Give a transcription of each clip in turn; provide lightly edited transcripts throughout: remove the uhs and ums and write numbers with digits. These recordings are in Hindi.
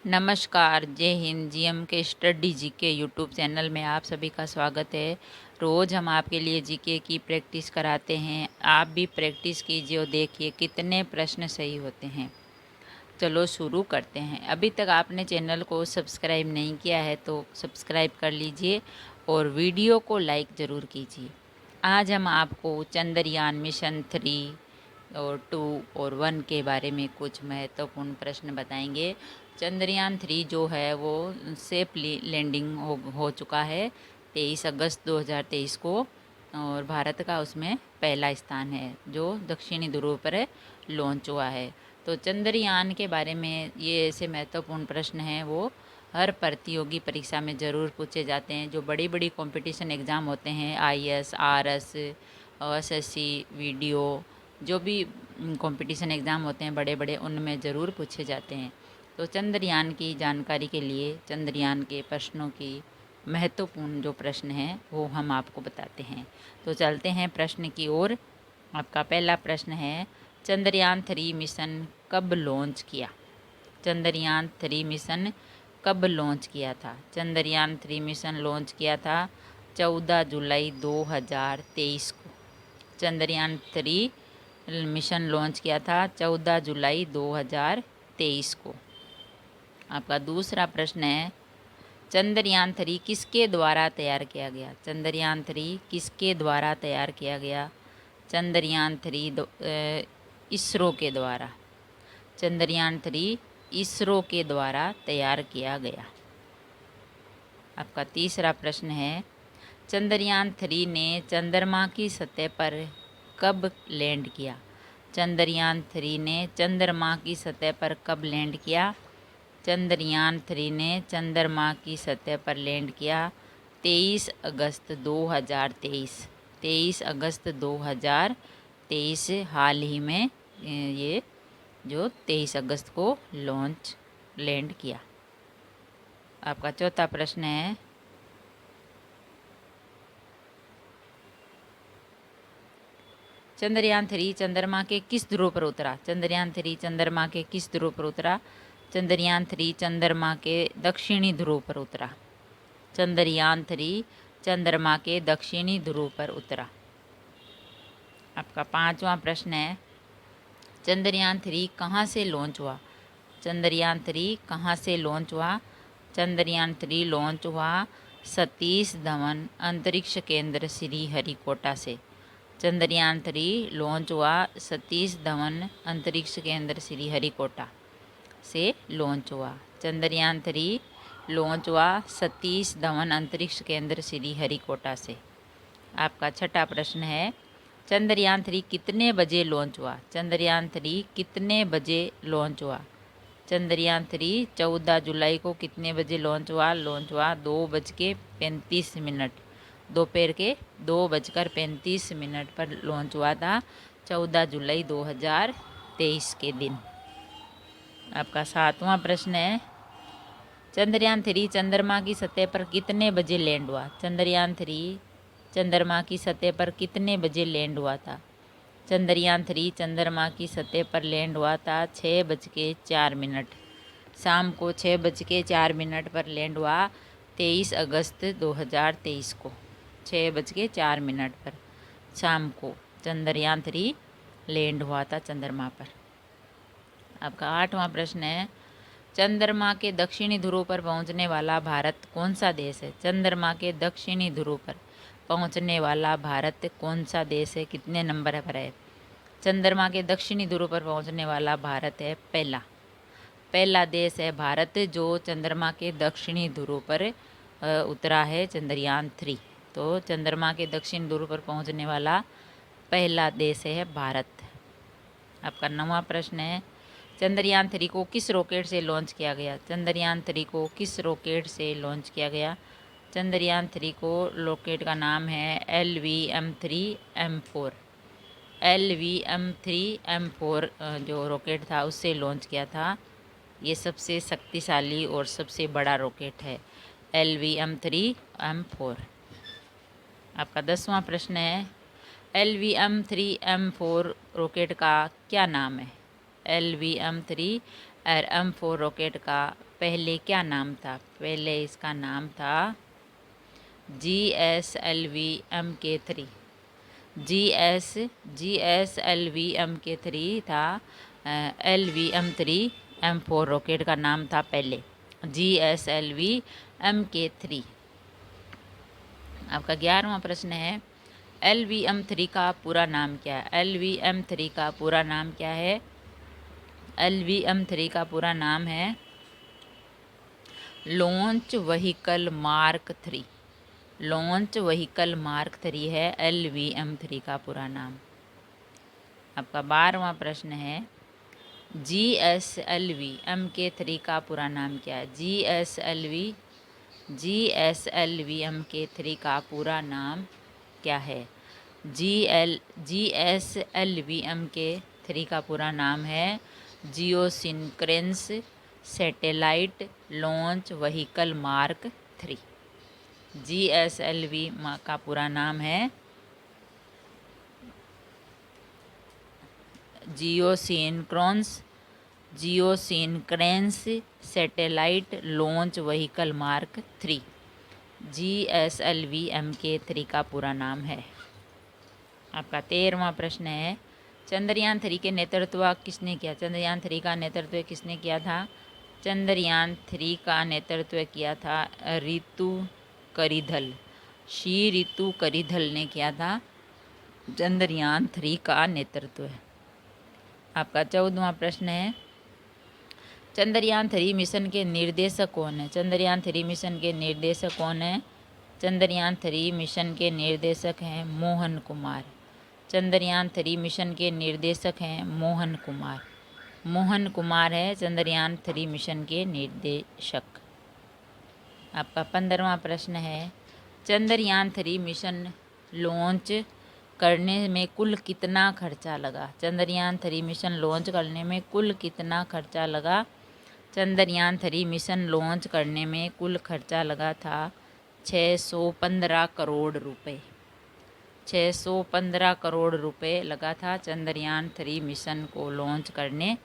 नमस्कार, जय हिंद। जीएम के स्टडी जीके यूट्यूब चैनल में आप सभी का स्वागत है। रोज़ हम आपके लिए जीके की प्रैक्टिस कराते हैं। आप भी प्रैक्टिस कीजिए और देखिए कितने प्रश्न सही होते हैं। चलो शुरू करते हैं। अभी तक आपने चैनल को सब्सक्राइब नहीं किया है तो सब्सक्राइब कर लीजिए और वीडियो को लाइक ज़रूर कीजिए। आज हम आपको चंद्रयान मिशन 3 और 2 और 1 के बारे में कुछ महत्वपूर्ण प्रश्न बताएंगे। चंद्रयान 3 जो है वो सेफ लैंडिंग हो चुका है 23 अगस्त 2023 को, और भारत का उसमें पहला स्थान है जो दक्षिणी ध्रुव पर लॉन्च हुआ है। तो चंद्रयान के बारे में ये ऐसे महत्वपूर्ण प्रश्न हैं वो हर प्रतियोगी परीक्षा में ज़रूर पूछे जाते हैं। जो बड़ी बड़ी कंपटीशन एग्ज़ाम होते हैं, आईएएस, आरएस, एसएससी, वीडियो, जो भी कंपटीशन एग्ज़ाम होते हैं बड़े बड़े, उनमें ज़रूर पूछे जाते हैं। तो चंद्रयान की जानकारी के लिए चंद्रयान के प्रश्नों की महत्वपूर्ण जो प्रश्न हैं वो हम आपको बताते हैं। तो चलते हैं प्रश्न की ओर। आपका पहला प्रश्न है, चंद्रयान 3 मिशन कब लॉन्च किया? चंद्रयान 3 मिशन कब लॉन्च किया था? चंद्रयान 3 मिशन लॉन्च किया था 14 जुलाई 2023 को। चंद्रयान 3 मिशन लॉन्च किया था 14 जुलाई 2023 को। आपका दूसरा प्रश्न है, चंद्रयान 3 किसके द्वारा तैयार किया गया? चंद्रयान 3 किसके द्वारा तैयार किया गया? चंद्रयान 3 इसरो के द्वारा। चंद्रयान 3 इसरो के द्वारा तैयार किया गया। आपका तीसरा प्रश्न है, चंद्रयान 3 ने चंद्रमा की सतह पर कब लैंड किया? चंद्रयान 3 ने चंद्रमा की सतह पर कब लैंड किया? चंद्रयान 3 ने चंद्रमा की सतह पर लैंड किया 23 अगस्त 2023। 23 अगस्त 2023 हाल ही में ये जो 23 अगस्त को लैंड किया। आपका चौथा प्रश्न है, चंद्रयान 3 चंद्रमा के किस ध्रुव पर उतरा? चंद्रयान 3 चंद्रमा के किस ध्रुव पर उतरा? चंद्रयान 3 चंद्रमा के दक्षिणी ध्रुव पर उतरा। चंद्रयान 3 चंद्रमा के दक्षिणी ध्रुव पर उतरा। आपका पांचवा प्रश्न है, चंद्रयान 3 कहाँ से लॉन्च हुआ? चंद्रयान 3 कहाँ से लॉन्च हुआ? चंद्रयान 3 लॉन्च हुआ सतीश धवन अंतरिक्ष केंद्र श्रीहरिकोटा से। चंद्रयान 3 लॉन्च हुआ सतीश धवन अंतरिक्ष केंद्र श्रीहरिकोटा से लॉन्च हुआ। चंद्रयान 3 लॉन्च हुआ सतीश धवन अंतरिक्ष केंद्र श्रीहरिकोटा से। आपका छठा प्रश्न है, चंद्रयान 3 कितने बजे लॉन्च हुआ? चंद्रयान 3 कितने बजे लॉन्च हुआ? चंद्रयान 3 14 जुलाई को कितने बजे लॉन्च हुआ? लॉन्च हुआ 2:35 दोपहर के 2:35 पर लॉन्च हुआ था 14 जुलाई 2023 के दिन। आपका सातवां प्रश्न है, चंद्रयान 3 चंद्रमा की सतह पर कितने बजे लैंड हुआ? चंद्रयान 3 चंद्रमा की सतह पर कितने बजे लैंड हुआ था? चंद्रयान 3 चंद्रमा की सतह पर लैंड हुआ था 6:04। शाम को 6:04 पर लैंड हुआ 23 अगस्त 2023 को। 6:04 पर शाम को चंद्रयान 3 लैंड हुआ था चंद्रमा पर। आपका आठवां प्रश्न है, चंद्रमा के दक्षिणी ध्रुव पर पहुंचने वाला भारत कौन सा देश है? चंद्रमा के दक्षिणी ध्रुव पर पहुंचने वाला भारत कौन सा देश है? कितने नंबर पर है? चंद्रमा के दक्षिणी ध्रुव पर पहुंचने वाला भारत है पहला देश है भारत जो चंद्रमा के दक्षिणी ध्रुव पर उतरा है चंद्रयान 3। तो चंद्रमा के दक्षिण ध्रुव पर पहुंचने वाला पहला देश है भारत। आपका नौवां प्रश्न है, चंद्रयान 3 को किस रॉकेट से लॉन्च किया गया? चंद्रयान 3 को किस रॉकेट से लॉन्च किया गया? चंद्रयान 3 को रॉकेट का नाम है LVM-3M4। LVM-3M4 जो रॉकेट था उससे लॉन्च किया था। ये सबसे शक्तिशाली और सबसे बड़ा रॉकेट है LVM-3M4। आपका 10वां प्रश्न है, LVM-3M4 रॉकेट का क्या नाम है? LVM-3 और M4 रॉकेट का पहले क्या नाम था? पहले इसका नाम था GSLV MK3। GSLV MK3 था। LV-M3 M4 रॉकेट का नाम था पहले GSLV MK3। आपका 11वां प्रश्न है, LV-M3 का पूरा नाम क्या है? LV-M3 का पूरा नाम क्या है? LV-M3 का पूरा नाम है launch vehicle mark 3। Launch vehicle mark 3 है LV-M3 का पूरा नाम। आपका 12वां प्रश्न है, GSLV MK3 का पूरा नाम क्या है? GSLV MK3 का पूरा नाम क्या है? GSLV MK3 का पूरा नाम है geosynchronous satellite launch vehicle mark 3। GSLV का पूरा नाम है geosynchronous satellite launch vehicle mark 3। GSLV MK3 का पूरा नाम है। आपका 13वां प्रश्न है, चंद्रयान 3 के नेतृत्व किसने किया? चंद्रयान 3 का नेतृत्व किसने किया था? चंद्रयान 3 का नेतृत्व किया था रितु करिधल। श्री रितु करिधल ने किया था चंद्रयान 3 का नेतृत्व। आपका 14वां प्रश्न है, चंद्रयान 3 मिशन के निर्देशक कौन है? चंद्रयान 3 मिशन के निर्देशक कौन है? चंद्रयान 3 मिशन के निर्देशक हैं मोहन कुमार। चंद्रयान 3 मिशन के निर्देशक हैं मोहन कुमार। मोहन कुमार है चंद्रयान 3 मिशन के निर्देशक। आपका 15वां प्रश्न है, चंद्रयान 3 मिशन लॉन्च करने में कुल कितना खर्चा लगा? चंद्रयान 3 मिशन लॉन्च करने में कुल कितना खर्चा लगा? चंद्रयान 3 मिशन लॉन्च करने में कुल खर्चा लगा था 615 करोड़ रुपए। 615 करोड़ रुपए लगा था चंद्रयान 3 मिशन को लॉन्च करने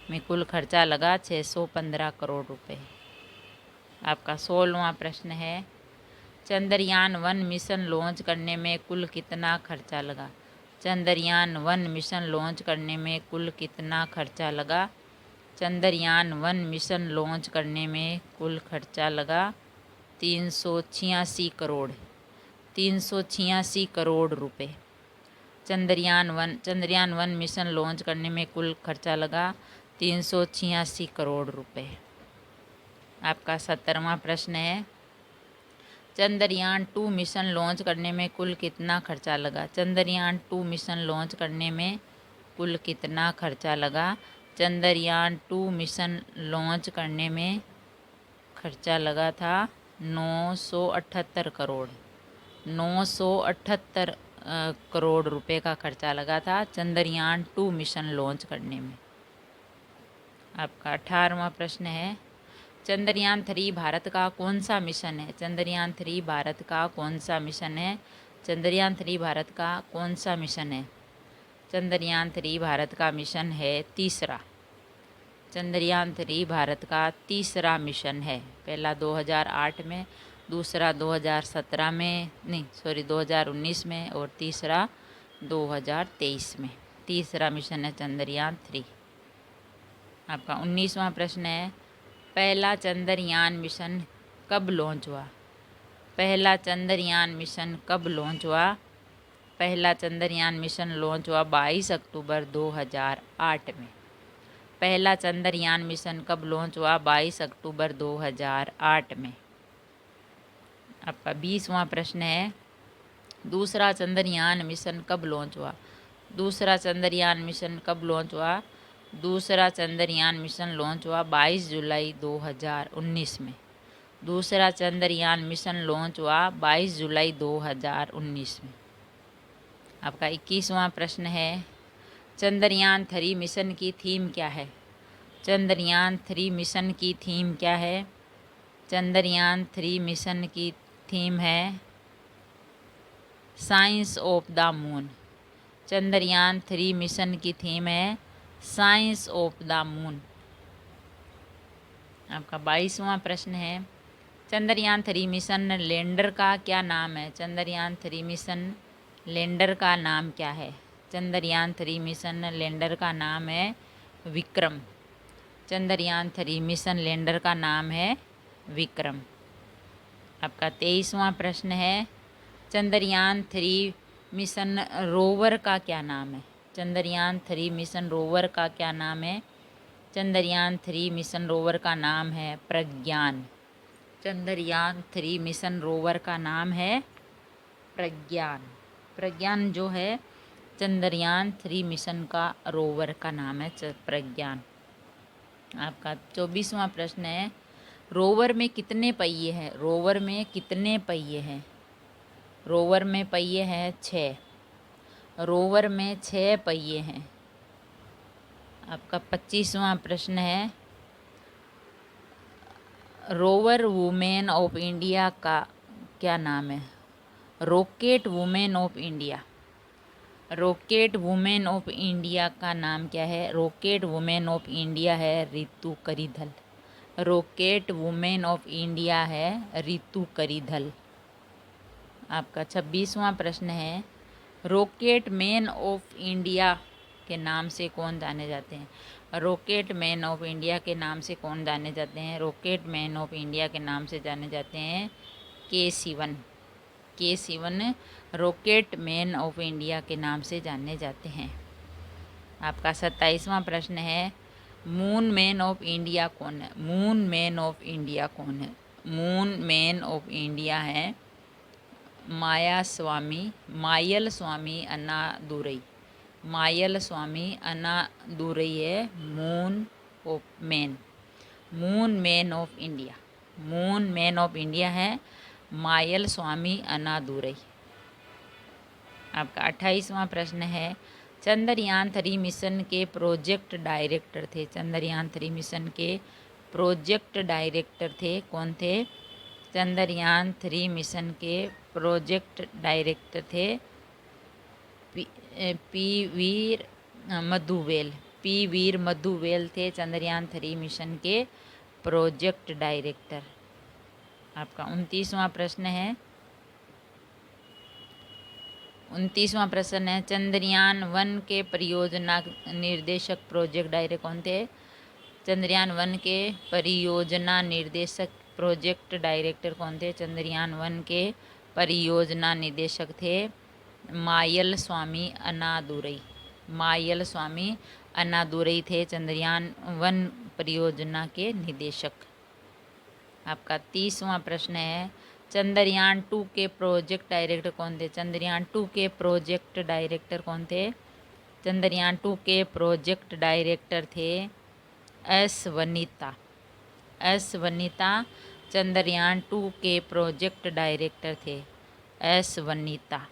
में कुल खर्चा लगा 615 करोड़ रुपए। आपका 16वां प्रश्न है, चंद्रयान 1 मिशन लॉन्च करने में कुल कितना खर्चा लगा? चंद्रयान 1 मिशन लॉन्च करने में कुल कितना खर्चा लगा? चंद्रयान 1 मिशन लॉन्च करने में कुल खर्चा लगा 386 करोड़ रुपए। चंद्रयान 1 मिशन लॉन्च करने में कुल खर्चा लगा 386 करोड़ रुपए। आपका 17वां प्रश्न है, चंद्रयान 2 मिशन लॉन्च करने में कुल कितना खर्चा लगा? चंद्रयान 2 मिशन लॉन्च करने में कुल कितना खर्चा लगा? चंद्रयान 2 मिशन लॉन्च करने में खर्चा लगा था 978 करोड़। 978 करोड़ रुपए का खर्चा लगा था चंद्रयान 2 मिशन लॉन्च करने में। आपका 18वां प्रश्न है, चंद्रयान 3 भारत का कौन सा मिशन है? चंद्रयान 3 भारत का कौन सा मिशन है? चंद्रयान 3 भारत का कौन सा मिशन है? चंद्रयान 3 भारत का मिशन है तीसरा। चंद्रयान 3 भारत का तीसरा मिशन है। पहला 2008 में, दूसरा 2019 में और तीसरा 2023 में। तीसरा मिशन है चंद्रयान 3। आपका 19वां प्रश्न है, पहला चंद्रयान मिशन कब लॉन्च हुआ? पहला चंद्रयान मिशन कब लॉन्च हुआ? पहला चंद्रयान मिशन लॉन्च हुआ 22 अक्टूबर 2008 में। पहला चंद्रयान मिशन कब लॉन्च हुआ? 22 अक्टूबर 2008 में। आपका 20वां प्रश्न है, दूसरा चंद्रयान मिशन कब लॉन्च हुआ? दूसरा चंद्रयान मिशन कब लॉन्च हुआ? दूसरा चंद्रयान मिशन लॉन्च हुआ 22 जुलाई 2019 में। दूसरा चंद्रयान मिशन लॉन्च हुआ 22 जुलाई 2019 में। आपका 21वां प्रश्न है, चंद्रयान 3 मिशन की थीम क्या है? चंद्रयान 3 मिशन की थीम क्या है? चंद्रयान 3 मिशन की थीम है science of the moon. Chandrayaan 3 mission की थीम है साइंस ऑफ द मून। आपका 22वां प्रश्न है, चंद्रयान 3 मिशन लैंडर का क्या नाम है? चंद्रयान 3 मिशन लैंडर का नाम क्या है? चंद्रयान 3 मिशन लैंडर का नाम है विक्रम। चंद्रयान 3 मिशन लैंडर का नाम है विक्रम। आपका 23वां प्रश्न है, चंद्रयान 3 मिशन रोवर का क्या नाम है? चंद्रयान 3 मिशन रोवर का क्या नाम है? चंद्रयान 3 मिशन रोवर का नाम है प्रज्ञान। चंद्रयान 3 मिशन रोवर का नाम है प्रज्ञान। प्रज्ञान जो है चंद्रयान 3 मिशन का रोवर का नाम है प्रज्ञान। आपका 24वां प्रश्न है, रोवर में कितने पहिए हैं? रोवर में कितने पहिए हैं? रोवर में पहिए हैं 6। रोवर में 6 पहिए हैं। आपका 25वां प्रश्न है, रोवर वुमेन ऑफ इंडिया का क्या नाम है? Rocket women of India. Rocket women of India का नाम क्या है? रॉकेट वुमेन ऑफ इंडिया है Ritu Karidhal. Rocket women of India है रितु करिधल। आपका 26वां प्रश्न है, रॉकेट मैन ऑफ इंडिया के नाम से कौन जाने जाते हैं? रॉकेट मैन ऑफ इंडिया के नाम से कौन जाने जाते हैं? रॉकेट मैन ऑफ इंडिया के नाम से जाने जाते हैं के सिवन। के Sivan rocket man of India के नाम से जाने जाते हैं। आपका 27वां प्रश्न है, मून मैन ऑफ इंडिया कौन है? मून मैन ऑफ इंडिया कौन है? मून मैन ऑफ इंडिया है मायल स्वामी अन्नादुरई। मायल स्वामी अन्नादुरई है moon of man. Moon man of India. Moon man of India है मायल स्वामी अन्नादुरई। आपका 28वां प्रश्न है, चंद्रयान 3 मिशन के प्रोजेक्ट डायरेक्टर थे। चंद्रयान 3 मिशन के प्रोजेक्ट डायरेक्टर थे कौन थे? चंद्रयान 3 मिशन के प्रोजेक्ट डायरेक्टर थे पी वीर मधुवेल। पी वीर मधुवेल थे चंद्रयान 3 मिशन के प्रोजेक्ट डायरेक्टर। आपका 29वां प्रश्न है, 29वां प्रश्न है, चंद्रयान 1 के परियोजना निर्देशक प्रोजेक्ट डायरेक्टर कौन थे? चंद्रयान 1 के परियोजना निर्देशक प्रोजेक्ट डायरेक्टर कौन थे? चंद्रयान 1 के परियोजना निदेशक थे मायल स्वामी अन्नादुरई। मायल स्वामी अन्नादुरई थे चंद्रयान 1 परियोजना के निदेशक। आपका 30वां प्रश्न है, चंद्रयान 2 के प्रोजेक्ट डायरेक्टर कौन थे? चंद्रयान 2 के प्रोजेक्ट डायरेक्टर कौन थे? चंद्रयान 2 के प्रोजेक्ट डायरेक्टर थे एस वनिता। एस वनिता चंद्रयान 2 के प्रोजेक्ट डायरेक्टर थे एस वनिता।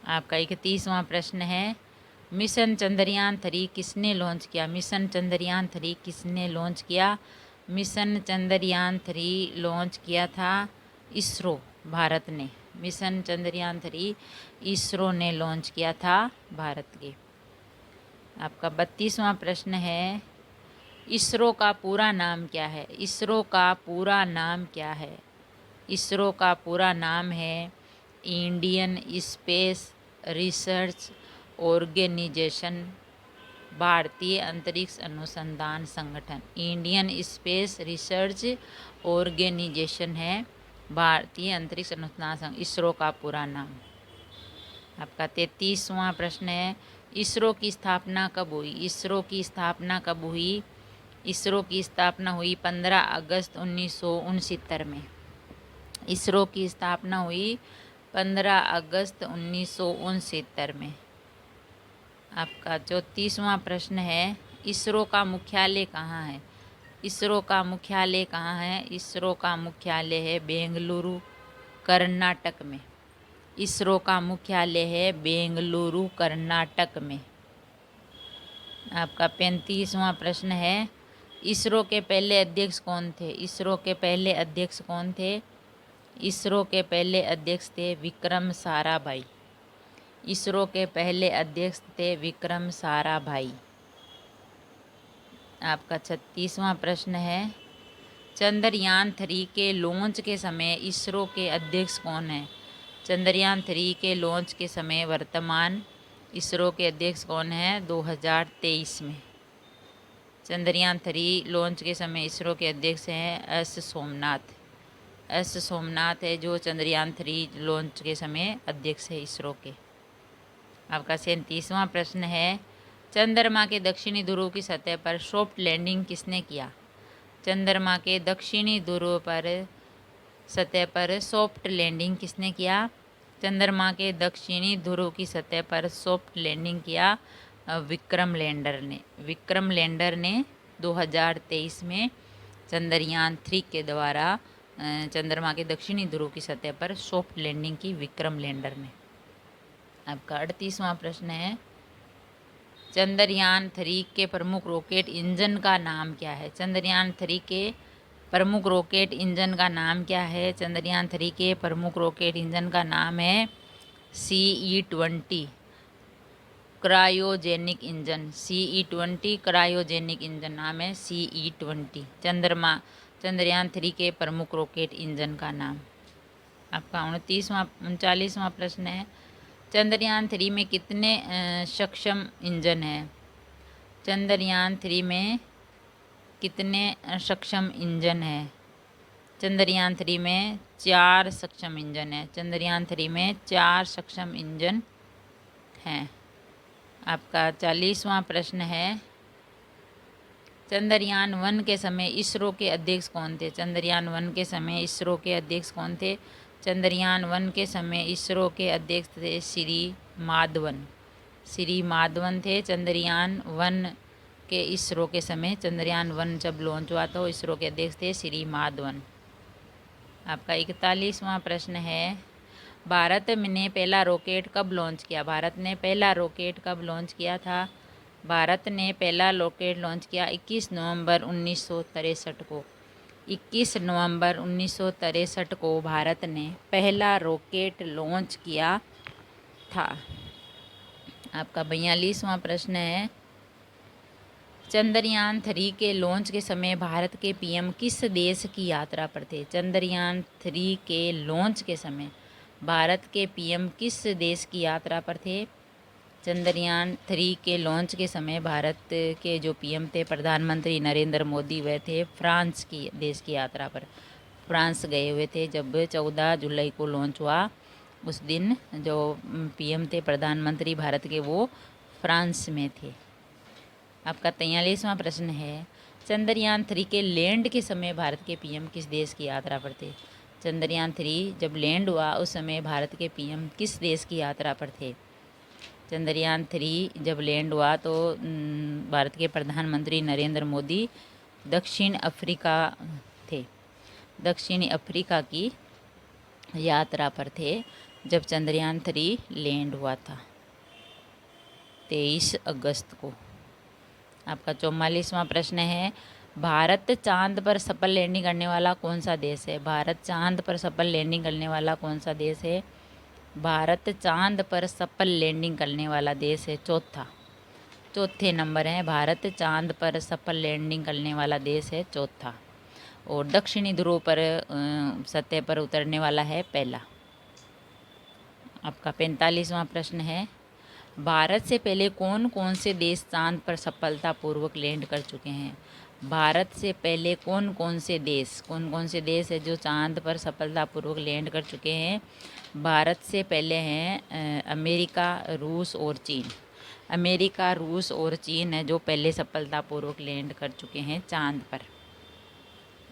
आपका 31वां प्रश्न है, मिशन चंद्रयान 3 किसने लॉन्च किया? मिशन चंद्रयान 3 किसने लॉन्च किया? मिशन चंद्रयान 3 लॉन्च किया था इसरो, भारत ने। मिशन चंद्रयान 3 इसरो ने लॉन्च किया था भारत के। आपका 32वां प्रश्न है, इसरो का पूरा नाम क्या है? इसरो का पूरा नाम क्या है? इसरो का पूरा नाम है इंडियन स्पेस रिसर्च ऑर्गेनाइजेशन, भारतीय अंतरिक्ष अनुसंधान संगठन। इंडियन स्पेस रिसर्च ऑर्गेनाइजेशन है भारतीय अंतरिक्ष अनुसंधान संगठन, इसरो का पूरा नाम। आपका 33वां प्रश्न है, इसरो की स्थापना कब हुई? इसरो की स्थापना कब हुई? इसरो की स्थापना हुई 15 अगस्त 1969 में। इसरो की स्थापना हुई 15 अगस्त 1969 में। आपका 34वां प्रश्न है, इसरो का मुख्यालय कहाँ है? इसरो का मुख्यालय कहाँ है? इसरो का मुख्यालय है बेंगलुरु, कर्नाटक में। इसरो का मुख्यालय है बेंगलुरु, कर्नाटक में। आपका 35वां प्रश्न है, इसरो के पहले अध्यक्ष कौन थे? इसरो के पहले अध्यक्ष कौन थे? इसरो के पहले अध्यक्ष थे विक्रम साराभाई। इसरो के पहले अध्यक्ष थे विक्रम साराभाई। आपका 36वां प्रश्न है, चंद्रयान-3 के लॉन्च के समय इसरो के अध्यक्ष कौन हैं? चंद्रयान-3 के लॉन्च के समय वर्तमान इसरो के अध्यक्ष कौन हैं? 2023 में। चंद्रयान-3 लॉन्च के समय इसरो के अध्यक्ष हैं एस सोमनाथ। एस सोमनाथ है जो चंद्रयान-3 लॉन्च के समय अध्यक्ष है इसरो के। आपका 37वां प्रश्न है, चंद्रमा के दक्षिणी ध्रुव की सतह पर सॉफ्ट लैंडिंग किसने किया? चंद्रमा के दक्षिणी ध्रुव पर सतह पर सॉफ्ट लैंडिंग किसने किया? चंद्रमा के दक्षिणी ध्रुव की सतह पर सॉफ्ट लैंडिंग किया विक्रम लैंडर ने। विक्रम लैंडर ने 2023 में चंद्रयान-3 के द्वारा चंद्रमा के दक्षिणी ध्रुव की सतह पर सॉफ्ट लैंडिंग की विक्रम लैंडर ने। आपका 38वां प्रश्न है, चंद्रयान-3 के प्रमुख रॉकेट इंजन का नाम क्या है? चंद्रयान-3 के प्रमुख रॉकेट इंजन का नाम क्या है? चंद्रयान-3 के प्रमुख रॉकेट इंजन का नाम है CE-20 cryogenic engine. CE-20 cryogenic engine नाम है CE-20। चंद्रयान-3 के प्रमुख रॉकेट इंजन का नाम। आपका 39वां प्रश्न है, चंद्रयान-3 में कितने सक्षम इंजन हैं? चंद्रयान-3 में कितने सक्षम इंजन हैं? चंद्रयान-3 में 4 सक्षम इंजन हैं। चंद्रयान-3 में 4 सक्षम इंजन हैं। आपका 40वां प्रश्न है, चंद्रयान-1 के समय इसरो के अध्यक्ष कौन थे? चंद्रयान-1 के समय इसरो के अध्यक्ष कौन थे? चंद्रयान-1 के समय इसरो के अध्यक्ष थे श्री माधवन। श्री माधवन थे चंद्रयान-1 के इसरो के समय। चंद्रयान-1 जब लॉन्च हुआ तो इसरो के अध्यक्ष थे श्री माधवन। आपका 41वां प्रश्न है, भारत ने पहला रॉकेट कब लॉन्च किया? भारत ने पहला रॉकेट कब लॉन्च किया था? भारत ने पहला रॉकेट लॉन्च किया 21 नवंबर 1963 को। 21 नवंबर 1963 को भारत ने पहला रॉकेट लॉन्च किया था। आपका 42वां प्रश्न है, चंद्रयान-3 के लॉन्च के समय भारत के पीएम किस देश की यात्रा पर थे? चंद्रयान-3 के लॉन्च के समय भारत के पीएम किस देश की यात्रा पर थे? चंद्रयान-3 के लॉन्च के समय भारत के जो पीएम थे प्रधानमंत्री नरेंद्र मोदी, वह थे फ्रांस की देश की यात्रा पर। फ्रांस गए हुए थे जब 14 जुलाई को लॉन्च हुआ। उस दिन जो पीएम थे प्रधानमंत्री भारत के, वो फ्रांस में थे। आपका 43वां प्रश्न है, चंद्रयान-3 के लैंड के समय भारत के पीएम किस देश की यात्रा पर थे? चंद्रयान-3 जब लैंड हुआ उस समय भारत के पीएम किस देश की यात्रा पर थे? चंद्रयान-3 जब लैंड हुआ तो भारत के प्रधानमंत्री नरेंद्र मोदी दक्षिण अफ्रीका थे। दक्षिणी अफ्रीका की यात्रा पर थे जब चंद्रयान-3 लैंड हुआ था 23 अगस्त को। आपका 44वां प्रश्न है, भारत चांद पर सफल लैंडिंग करने वाला कौन सा देश है? भारत चांद पर सफल लैंडिंग करने वाला कौन सा देश है? भारत चांद पर सफल लैंडिंग करने वाला देश है चौथे नंबर है। भारत चांद पर सफल लैंडिंग करने वाला देश है चौथा, और दक्षिणी ध्रुव पर सतह पर उतरने वाला है पहला। आपका 45वां प्रश्न है, भारत से पहले कौन कौन से देश चांद पर सफलतापूर्वक लैंड कर चुके हैं? भारत से पहले कौन कौन से देश है जो चांद पर सफलतापूर्वक लैंड कर चुके हैं? भारत से पहले हैं अमेरिका, रूस और चीन। अमेरिका, रूस और चीन है जो पहले सफलतापूर्वक लैंड कर चुके हैं चांद पर।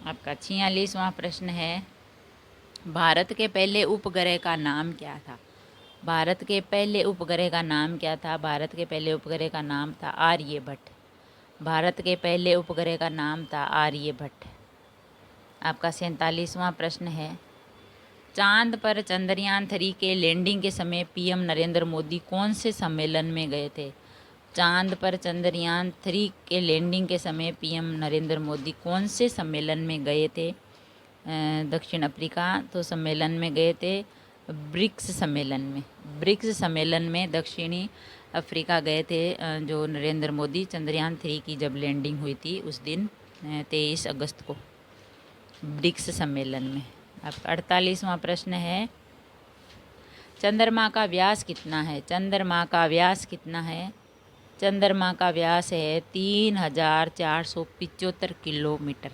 आपका 46वां प्रश्न है, भारत के पहले उपग्रह का नाम क्या था? भारत के पहले उपग्रह का नाम क्या था? भारत के पहले उपग्रह का नाम था आर्यभट्ट। भारत के पहले उपग्रह का नाम था आर्यभट्ट। आपका 47वां प्रश्न है, चांद पर चंद्रयान-3 के लैंडिंग के समय पीएम नरेंद्र मोदी कौन से सम्मेलन में गए थे? चांद पर चंद्रयान-3 के लैंडिंग के समय पीएम नरेंद्र मोदी कौन से सम्मेलन में गए थे? दक्षिण अफ्रीका तो सम्मेलन में गए थे ब्रिक्स सम्मेलन में। ब्रिक्स सम्मेलन में दक्षिणी अफ्रीका गए थे जो नरेंद्र मोदी, चंद्रयान 3 की जब लैंडिंग हुई थी उस दिन 23 अगस्त को ब्रिक्स सम्मेलन में। अब 48वां प्रश्न है, चंद्रमा का व्यास कितना है? चंद्रमा का व्यास कितना है? चंद्रमा का व्यास है 3475 किलोमीटर।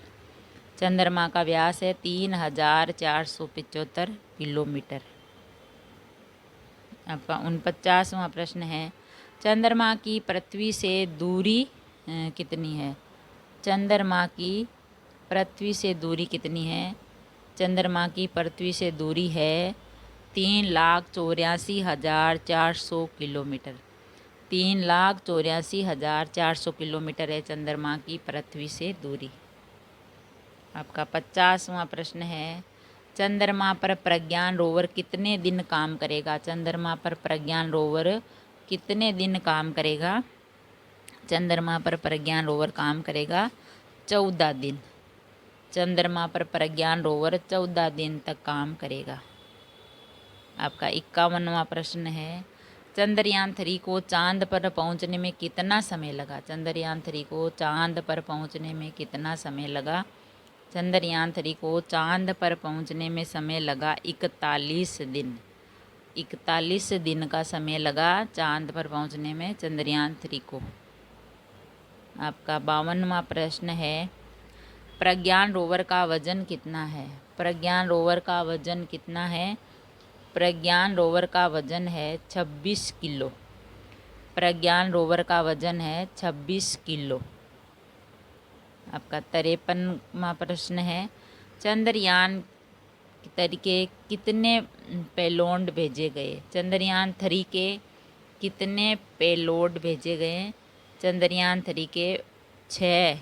चंद्रमा का व्यास है 3475 किलोमीटर। आपका 49वां प्रश्न है, चंद्रमा की पृथ्वी से दूरी कितनी है? चंद्रमा की पृथ्वी से दूरी कितनी है? चंद्रमा की पृथ्वी से दूरी है 3,84,400 किलोमीटर। 3,84,400 किलोमीटर है चंद्रमा की पृथ्वी से दूरी। आपका 50वां प्रश्न है, चंद्रमा पर प्रज्ञान रोवर कितने दिन काम करेगा? चंद्रमा पर प्रज्ञान रोवर कितने दिन काम करेगा? चंद्रमा पर प्रज्ञान रोवर काम करेगा 14 दिन। चंद्रमा पर प्रज्ञान रोवर 14 दिन तक काम करेगा। आपका 51वां प्रश्न है, चंद्रयान 3 को चांद पर पहुंचने में कितना समय लगा? चंद्रयान 3 को चांद पर पहुंचने में कितना समय लगा? चंद्रयान 3 को चांद पर पहुंचने में समय लगा 41 दिन। 41 दिन का समय लगा चांद पर पहुंचने में चंद्रयान 3 को। आपका 52वां प्रश्न है, प्रज्ञान रोवर का वजन कितना है? प्रज्ञान रोवर का वजन कितना है? प्रज्ञान रोवर का वजन है 26 किलो। प्रज्ञान रोवर का वजन है 26 किलो। आपका 53वां प्रश्न है, चंद्रयान तरीके कितने पेलोड भेजे गए? चंद्रयान 3 के कितने पेलोड भेजे गए? चंद्रयान 3 के 6।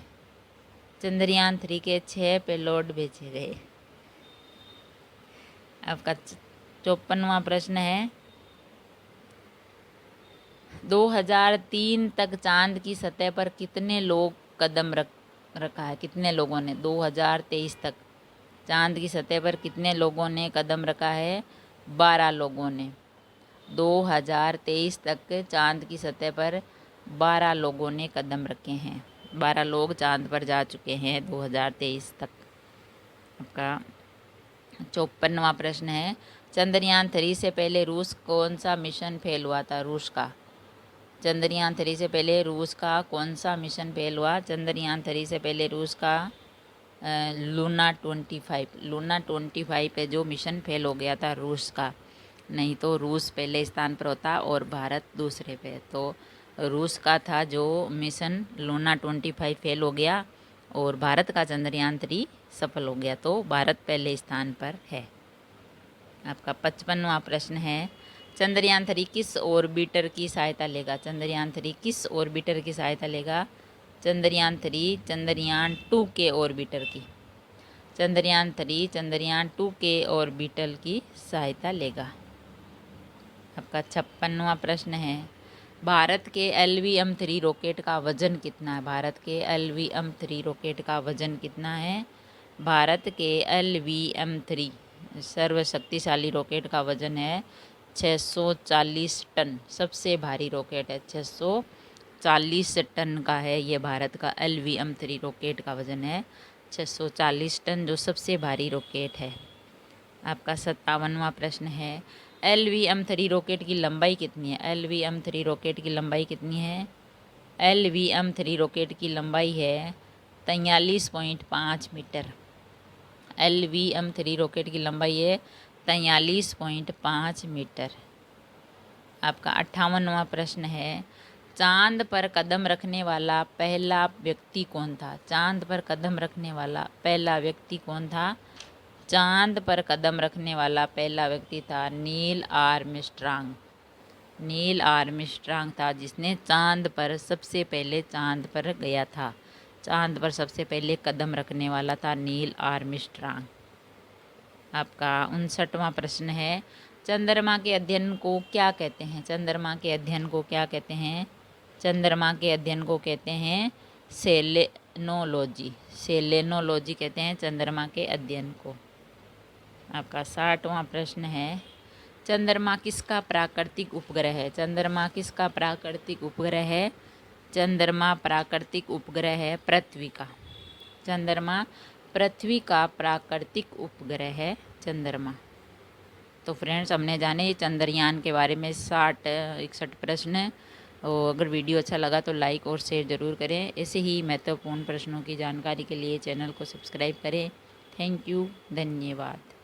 चंद्रयान 3 के 6 पेलोड भेजे गए। आपका 54वां प्रश्न है, 2003 तक चांद की सतह पर कितने लोग कदम रखा है? कितने लोगों ने 2023 तक चांद की सतह पर कितने लोगों ने कदम रखा है? 12 लोगों ने। 2023 तक चांद की सतह पर 12 लोगों ने कदम रखे हैं। 12 लोग चांद पर जा चुके हैं 2023 तक। आपका 54वां प्रश्न है, चंद्रयान 3 से पहले रूस कौन सा मिशन फेल हुआ था? रूस का। चंद्रयान 3 से पहले रूस का कौन सा मिशन फेल हुआ? चंद्रयान 3 से पहले रूस का लूना 25 पे जो मिशन फेल हो गया था रूस का। नहीं तो रूस पहले स्थान पर होता और भारत दूसरे पे। तो रूस का था जो मिशन लूना 25 फेल हो गया और भारत का चंद्रयान 3 सफल हो गया, तो भारत पहले स्थान पर है। आपका 55वां प्रश्न है, चंद्रयान 3 किस ऑर्बिटर की सहायता लेगा? चंद्रयान 3 किस ऑर्बिटर की सहायता लेगा? चंद्रयान 3 चंद्रयान 2 के ऑर्बिटर की। चंद्रयान 3 चंद्रयान 2 के ऑर्बिटल की सहायता लेगा। आपका 56वां प्रश्न है, भारत के LVM-3 रॉकेट का वजन कितना है? भारत के LVM-3 रॉकेट का वजन कितना है? भारत के LVM-3 सर्वशक्तिशाली रॉकेट का वजन है 640 टन। सबसे भारी रॉकेट है, 640 टन का है ये भारत का LVM-3 रॉकेट का वजन है 640 टन, जो सबसे भारी रॉकेट है। आपका 57वां प्रश्न है, LVM-3 रॉकेट की लंबाई कितनी है? LVM-3 रॉकेट की लंबाई कितनी है? LVM-3 रॉकेट की लंबाई है 43.5 मीटर। LVM-3 रॉकेट की लंबाई है 43.5 मीटर। आपका 58वां प्रश्न है, चांद पर कदम रखने वाला पहला व्यक्ति कौन था? चांद पर कदम रखने वाला पहला व्यक्ति कौन था? चांद पर कदम रखने वाला पहला व्यक्ति था नील आर्मस्ट्रांग। नील आर्मस्ट्रांग था जिसने चांद पर सबसे पहले चांद पर गया था। चांद पर सबसे पहले कदम रखने वाला था नील आर्मस्ट्रांग। आपका 59वां प्रश्न है, चंद्रमा के अध्ययन को क्या कहते हैं? चंद्रमा के अध्ययन को क्या कहते हैं? चंद्रमा के अध्ययन को कहते हैं सेलेनोलॉजी। सेलेनोलॉजी कहते हैं चंद्रमा के अध्ययन को। आपका 60वां प्रश्न है, चंद्रमा किसका प्राकृतिक उपग्रह है? चंद्रमा किसका प्राकृतिक उपग्रह है? चंद्रमा प्राकृतिक उपग्रह है पृथ्वी का। चंद्रमा पृथ्वी का प्राकृतिक उपग्रह है चंद्रमा। तो फ्रेंड्स, हमने जाने ये चंद्रयान के बारे में 61 प्रश्न। और अगर वीडियो अच्छा लगा तो लाइक और शेयर ज़रूर करें। ऐसे ही महत्वपूर्ण प्रश्नों की जानकारी के लिए चैनल को सब्सक्राइब करें। थैंक यू, धन्यवाद।